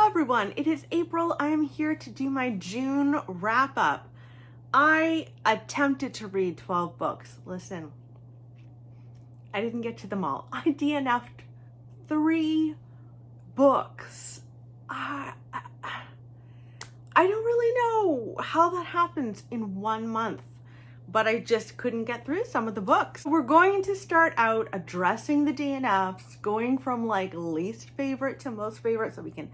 Hello everyone, it is April. I am here to do my June wrap up. I attempted to read 12 books. Listen, I didn't get to them all. I DNF'd 3 books. I don't really know how that happens in 1 month, but I just couldn't get through some of the books. We're going to start out addressing the DNFs, going from like least favorite to most favorite so we can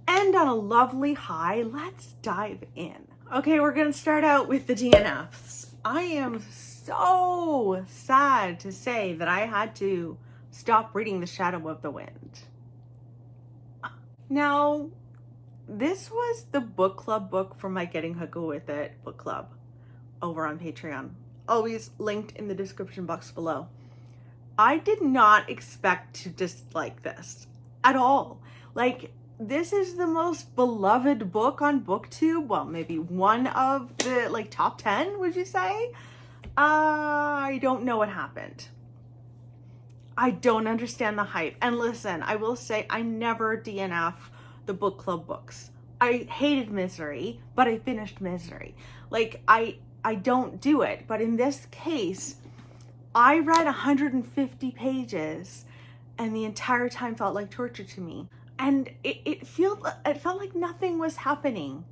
end on a lovely high. Let's dive in. Okay, we're gonna start out with the DNFs. I am so sad to say that I had to stop reading The Shadow of the Wind. Now, this was the book club book for my Getting Hookah With It book club over on Patreon. Always linked in the description box below. I did not expect to dislike this at all. Like, this is the most beloved book on Booktube. Well, maybe one of the like top 10, would you say? I don't know what happened. I don't understand the hype. And listen, I will say I never DNF the book club books. I hated Misery, but I finished Misery. Like, I don't do it. But in this case, I read 150 pages and the entire time felt like torture to me. And it felt like nothing was happening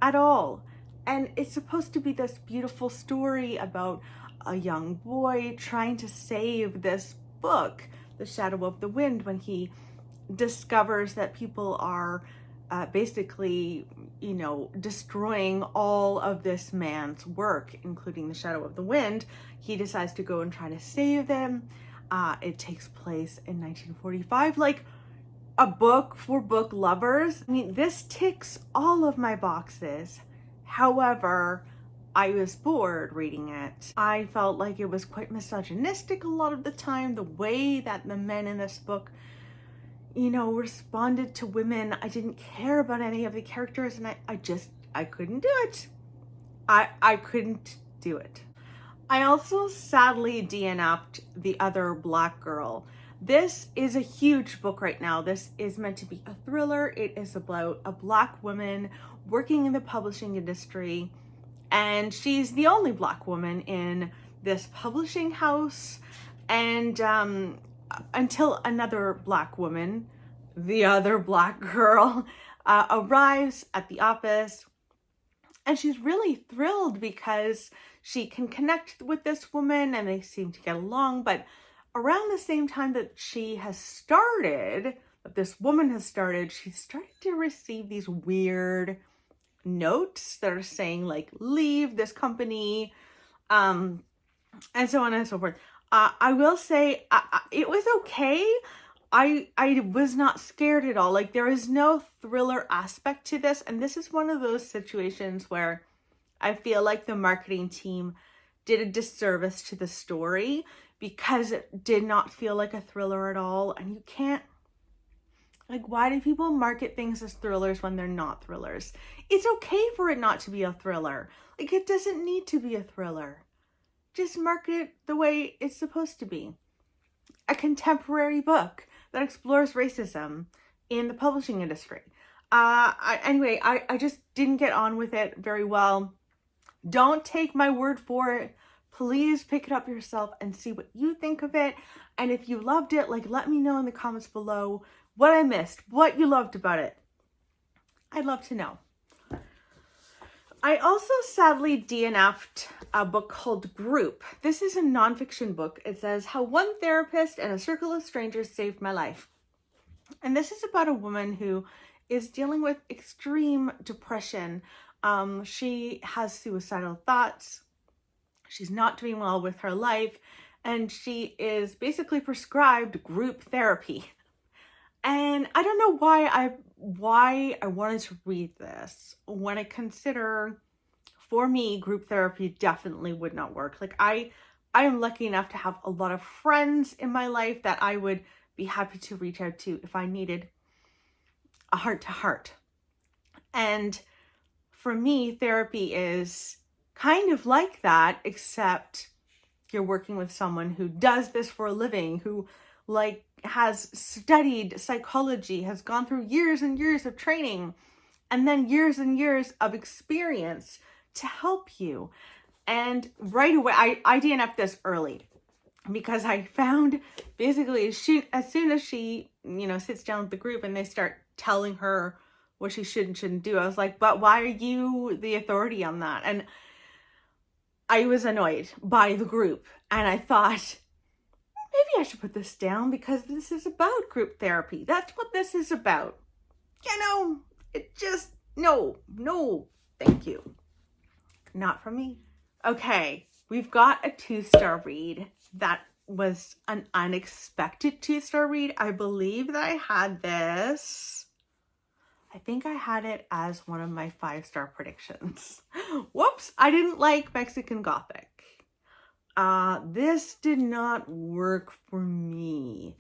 at all. And it's supposed to be this beautiful story about a young boy trying to save this book, The Shadow of the Wind, when he discovers that people are basically, you know, destroying all of this man's work, including The Shadow of the Wind. He decides to go and try to save them. It takes place in 1945. Like, a book for book lovers. I mean, this ticks all of my boxes. However, I was bored reading it. I felt like it was quite misogynistic a lot of the time. The way that the men in this book, you know, responded to women. I didn't care about any of the characters, and I couldn't do it. I couldn't do it. I also sadly DNF'd The Other Black Girl. This is a huge book right now. This is meant to be a thriller. It is about a Black woman working in the publishing industry, and she's the only Black woman in this publishing house. And until another Black woman, the other Black girl, arrives at the office, and she's really thrilled because she can connect with this woman and they seem to get along. But around the same time that this woman has started, she started to receive these weird notes that are saying like, leave this company, and so on and so forth. I will say it was okay. I was not scared at all. Like, there is no thriller aspect to this. And this is one of those situations where I feel like the marketing team did a disservice to the story, because it did not feel like a thriller at all. And you can't, like, why do people market things as thrillers when they're not thrillers? It's okay for it not to be a thriller. Like, it doesn't need to be a thriller. Just market it the way it's supposed to be. A contemporary book that explores racism in the publishing industry. Anyway, I just didn't get on with it very well. Don't take my word for it. Please pick it up yourself and see what you think of it. And if you loved it, like, let me know in the comments below what I missed, what you loved about it. I'd love to know. I also sadly DNF'd a book called Group. This is a nonfiction book. It says, How One Therapist and a Circle of Strangers Saved My Life. And this is about a woman who is dealing with extreme depression. She has suicidal thoughts. She's not doing well with her life, and she is basically prescribed group therapy. And I don't know why I wanted to read this when I consider, for me, group therapy definitely would not work. Like, I am lucky enough to have a lot of friends in my life that I would be happy to reach out to if I needed a heart-to-heart. And for me, therapy is kind of like that, except you're working with someone who does this for a living, who like has studied psychology, has gone through years and years of training, and then years and years of experience to help you. And right away, I DNF'd this early because I found basically as soon as she, sits down with the group and they start telling her what she should and shouldn't do, I was like, but why are you the authority on that? And I was annoyed by the group, and I thought, maybe I should put this down because this is about group therapy. That's what this is about. It just, no, thank you. Not for me. Okay, we've got a 2-star read. That was an unexpected 2-star read. I believe that I had this. I think I had it as one of my 5-star predictions. Whoops, I didn't like Mexican Gothic. This did not work for me.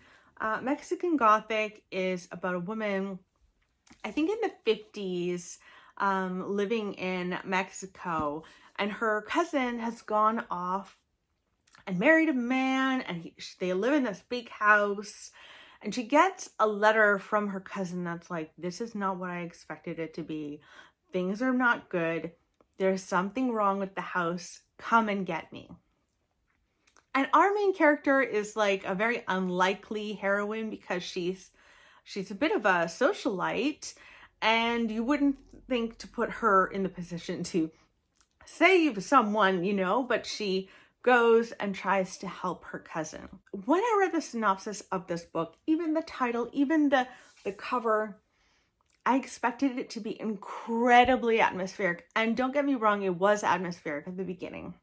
Mexican Gothic is about a woman, I think in the 50s, living in Mexico, and her cousin has gone off and married a man, and they live in this big house, and she gets a letter from her cousin that's like, this is not what I expected it to be. Things are not good. There's something wrong with the house. Come and get me. And our main character is like a very unlikely heroine because she's a bit of a socialite, and you wouldn't think to put her in the position to save someone, but she goes and tries to help her cousin. When I read the synopsis of this book, even the title, even the cover, I expected it to be incredibly atmospheric. And don't get me wrong, it was atmospheric at the beginning.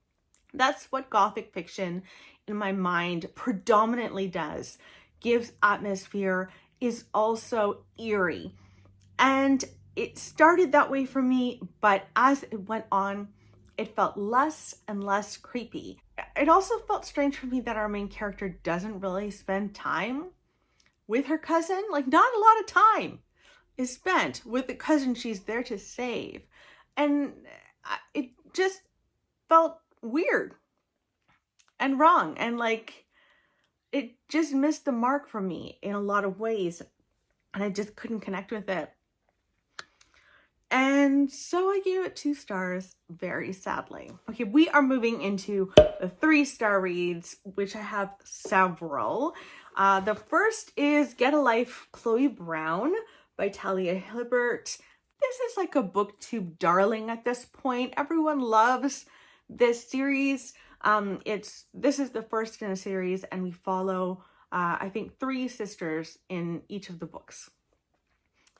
That's what Gothic fiction in my mind predominantly does. Gives atmosphere, is also eerie. And it started that way for me, but as it went on, it felt less and less creepy. It also felt strange for me that our main character doesn't really spend time with her cousin. Like, not a lot of time is spent with the cousin she's there to save. And it just felt weird and wrong, and like it just missed the mark for me in a lot of ways, and I just couldn't connect with it. And so I gave it 2 stars, very sadly. Okay, we are moving into the 3-star reads, which I have several. The first is Get a Life, Chloe Brown by Talia Hibbert. This is like a booktube darling at this point. Everyone loves this series. This is the first in a series, and we follow, I think, 3 sisters in each of the books.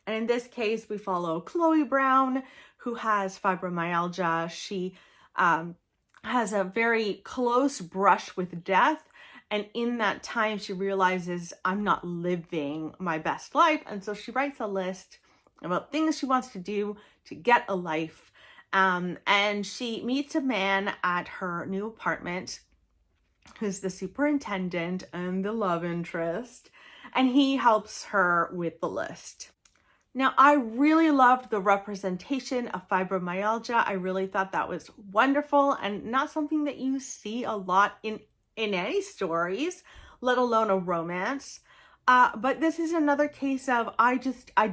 And in this case, we follow Chloe Brown, who has fibromyalgia. She has a very close brush with death. And in that time, she realizes, I'm not living my best life. And so she writes a list about things she wants to do to get a life. And she meets a man at her new apartment who's the superintendent and the love interest. And he helps her with the list. Now, I really loved the representation of fibromyalgia. I really thought that was wonderful and not something that you see a lot in any stories, let alone a romance. But this is another case of, I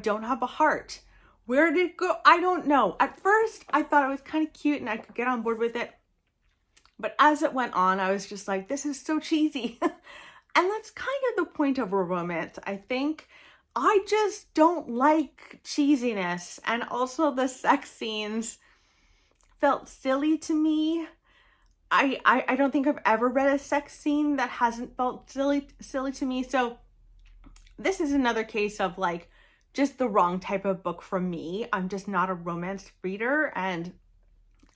don't have a heart. Where did it go? I don't know. At first, I thought it was kind of cute and I could get on board with it. But as it went on, I was just like, this is so cheesy. And that's kind of the point of a romance, I think. I just don't like cheesiness, and also the sex scenes felt silly to me. I don't think I've ever read a sex scene that hasn't felt silly to me. So this is another case of like just the wrong type of book for me. I'm just not a romance reader, and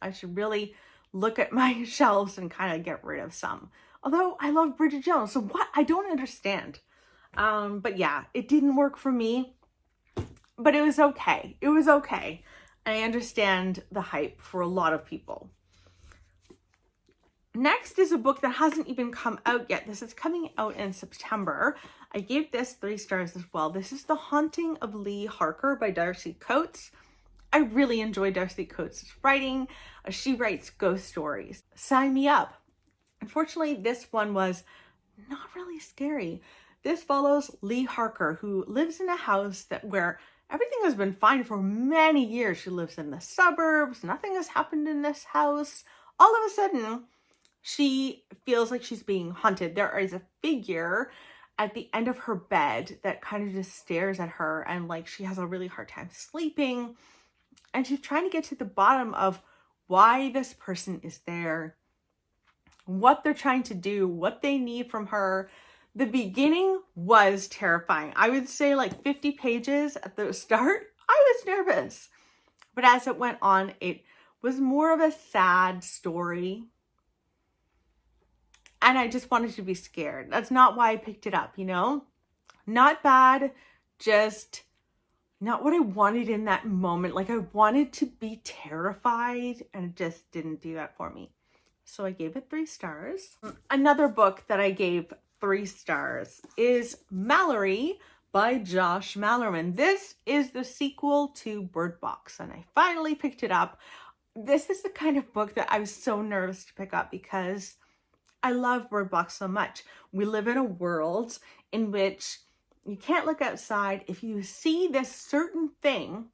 I should really look at my shelves and kind of get rid of some. Although I love Bridget Jones, so what? I don't understand. But yeah, it didn't work for me, but it was okay. It was okay. I understand the hype for a lot of people. Next is a book that hasn't even come out yet. This is coming out in September. I gave this 3 stars as well. This is The Haunting of Leigh Harper by Darcy Coates. I really enjoy Darcy Coates' writing. She writes ghost stories. Sign me up. Unfortunately, this one was not really scary. This follows Leigh Harper, who lives in a house where everything has been fine for many years. She lives in the suburbs. Nothing has happened in this house. All of a sudden, she feels like she's being haunted. There is a figure at the end of her bed that kind of just stares at her, and like she has a really hard time sleeping. And she's trying to get to the bottom of why this person is there, what they're trying to do, what they need from her. The beginning was terrifying. I would say like 50 pages at the start, I was nervous. But as it went on, it was more of a sad story. And I just wanted to be scared. That's not why I picked it up, you know? Not bad, just not what I wanted in that moment. Like I wanted to be terrified, and it just didn't do that for me. So I gave it 3 stars. Another book that I gave 3 stars is Mallory by Josh Malerman. This is the sequel to Bird Box, and I finally picked it up. This is the kind of book that I was so nervous to pick up because I love Bird Box so much. We live in a world in which you can't look outside. If you see this certain thing,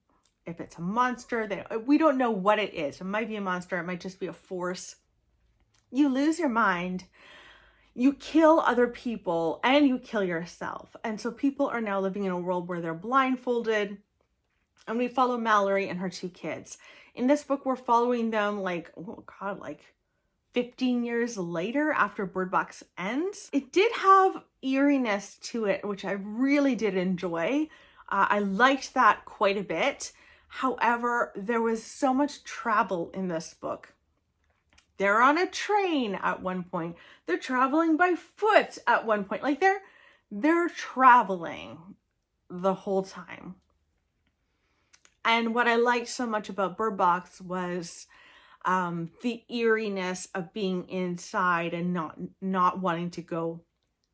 if it's a monster, we don't know what it is. It might be a monster. It might just be a force. You lose your mind. You kill other people and you kill yourself. And so people are now living in a world where they're blindfolded. And we follow Mallory and her 2 kids. In this book, we're following them like 15 years later after Bird Box ends. It did have eeriness to it, which I really did enjoy. I liked that quite a bit. However, there was so much travel in this book. They're on a train at one point. They're traveling by foot at one point. Like they're traveling the whole time. And what I liked so much about Bird Box was the eeriness of being inside and not wanting to go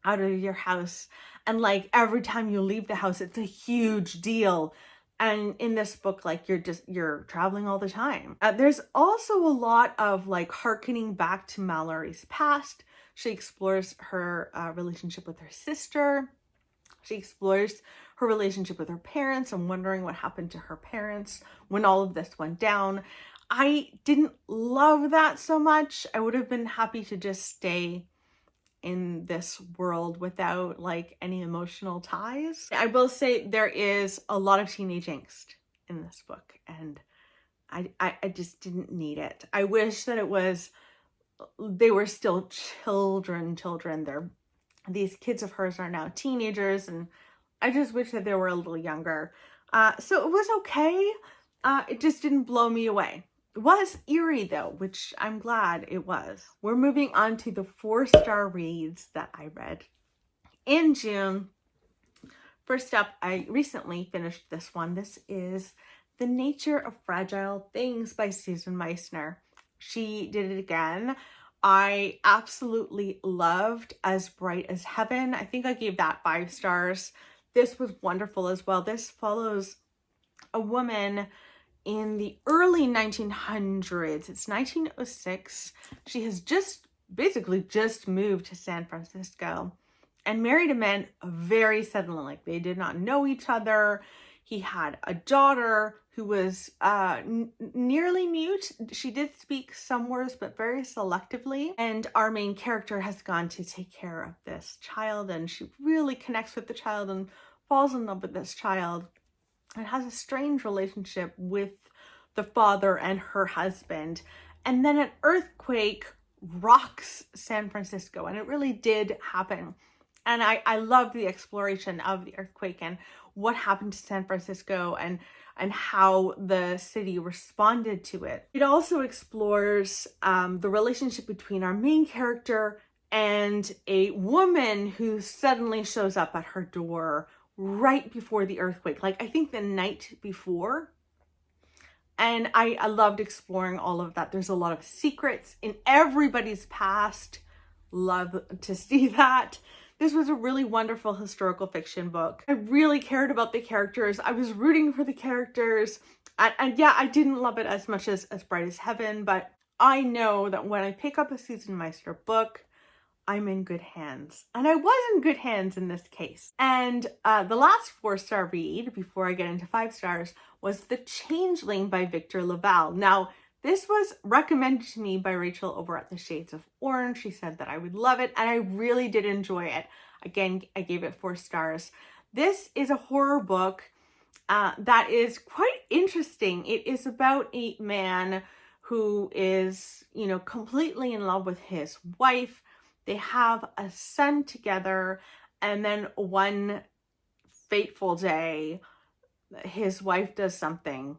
out of your house. And like every time you leave the house, it's a huge deal. And in this book, like you're traveling all the time. There's also a lot of like hearkening back to Mallory's past. She explores her relationship with her sister. She explores her relationship with her parents and wondering what happened to her parents when all of this went down. I didn't love that so much. I would have been happy to just stay in this world without like any emotional ties. I will say there is a lot of teenage angst in this book, and I just didn't need it. I wish that they were still children. These kids of hers are now teenagers, and I just wish that they were a little younger. So it was okay. It just didn't blow me away. It was eerie though, which I'm glad it was. We're moving on to the 4-star reads that I read in June. First up, I recently finished this one. This is The Nature of Fragile Things by Susan Meissner. She did it again. I absolutely loved As Bright as Heaven. I think I gave that 5 stars. This was wonderful as well. This follows a woman in the early 1900s. It's 1906. She has basically just moved to San Francisco and married a man very suddenly. Like they did not know each other. He had a daughter who was nearly mute. She did speak some words, but very selectively. And our main character has gone to take care of this child, and she really connects with the child and falls in love with this child and has a strange relationship with the father and her husband. And then an earthquake rocks San Francisco, and it really did happen. And I love the exploration of the earthquake and what happened to San Francisco and how the city responded to it. It also explores the relationship between our main character and a woman who suddenly shows up at her door right before the earthquake, like I think the night before. And I loved exploring all of that. There's a lot of secrets in everybody's past. Love to see that. This was a really wonderful historical fiction book. I really cared about the characters. I was rooting for the characters. And yeah, I didn't love it as much as Bright as Heaven, but I know that when I pick up a Susan Meissner book, I'm in good hands. And I was in good hands in this case. And the last 4-star read, before I get into 5 stars, was The Changeling by Victor LaValle. Now, this was recommended to me by Rachel over at the Shades of Orange. She said that I would love it, and I really did enjoy it. Again, I gave it 4 stars. This is a horror book that is quite interesting. It is about a man who is, you know, completely in love with his wife. They have a son together, and then one fateful day, his wife does something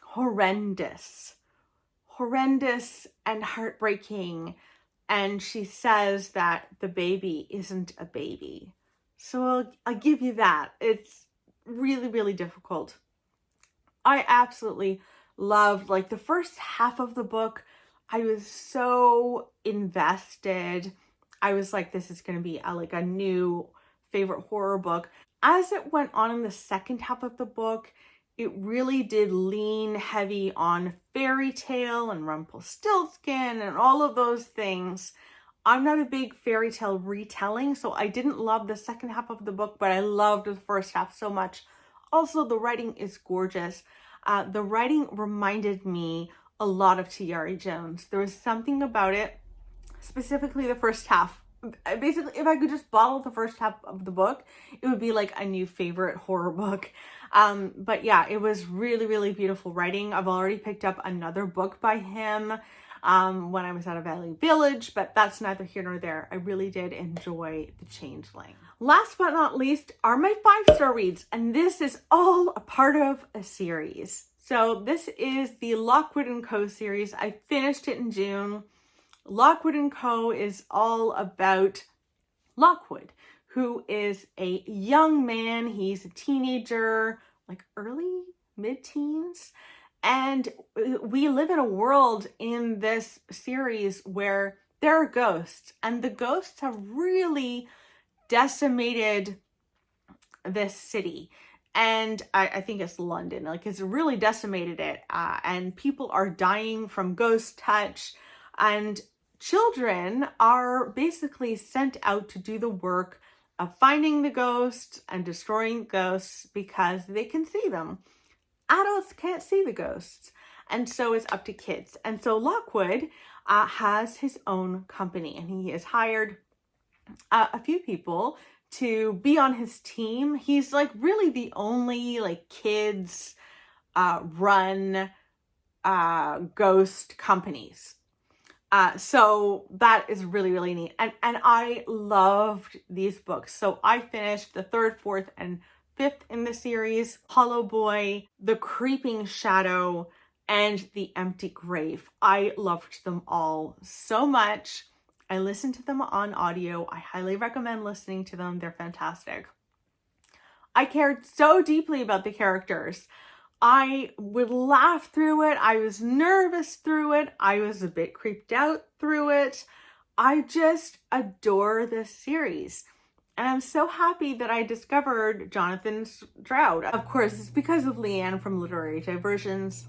horrendous and heartbreaking, and she says that the baby isn't a baby. So I'll give you that. It's really, really difficult. I absolutely loved, like, the first half of the book. I was so invested. I was like, this is going to be like a new favorite horror book. As it went on in the second half of the book, it really did lean heavy on fairy tale and Rumpelstiltskin and all of those things. I'm not a big fairy tale retelling, so I didn't love the second half of the book, but I loved the first half so much. Also, the writing is gorgeous. The writing reminded me a lot of T.R.E. Jones. There was something about it, specifically the first half. Basically, if I could just bottle the first half of the book, it would be like a new favorite horror book. But yeah, it was really, really beautiful writing. I've already picked up another book by him when I was at a Valley Village, but that's neither here nor there. I really did enjoy The Changeling. Last but not least are my 5-star reads, and this is all a part of a series. So this is the Lockwood and Co series. I finished it in June. Lockwood and Co is all about Lockwood, who is a young man. He's a teenager, like early, mid-teens. And we live in a world in this series where there are ghosts, and the ghosts have really decimated this city. And I think it's London, like it's really decimated it. And people are dying from ghost touch, and children are basically sent out to do the work of finding the ghosts and destroying ghosts because they can see them. Adults can't see the ghosts, and so it's up to kids. And so Lockwood has his own company, and he has hired a few people to be on his team. He's like really the only like kids run ghost companies. So that is really, really neat. And I loved these books. So I finished the 3rd, 4th, and 5th in the series: Hollow Boy, The Creeping Shadow, and The Empty Grave. I loved them all so much. I listened to them on audio. I highly recommend listening to them. They're fantastic. I cared so deeply about the characters. I would laugh through it. I was nervous through it. I was a bit creeped out through it. I just adore this series. And I'm so happy that I discovered Jonathan Stroud. Of course, it's because of Leanne from Literary Diversions.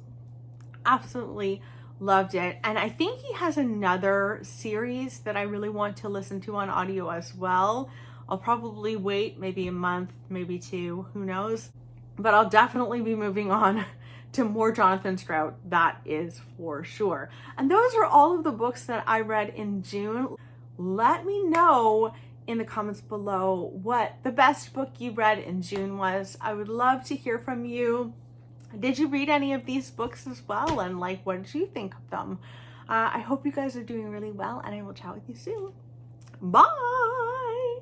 Absolutely loved it. And I think he has another series that I really want to listen to on audio as well. I'll probably wait maybe a month, maybe 2, who knows. But I'll definitely be moving on to more Jonathan Stroud, that is for sure. And those are all of the books that I read in June. Let me know in the comments below what the best book you read in June was. I would love to hear from you. Did you read any of these books as well? And like, what did you think of them? I hope you guys are doing really well, and I will chat with you soon. Bye!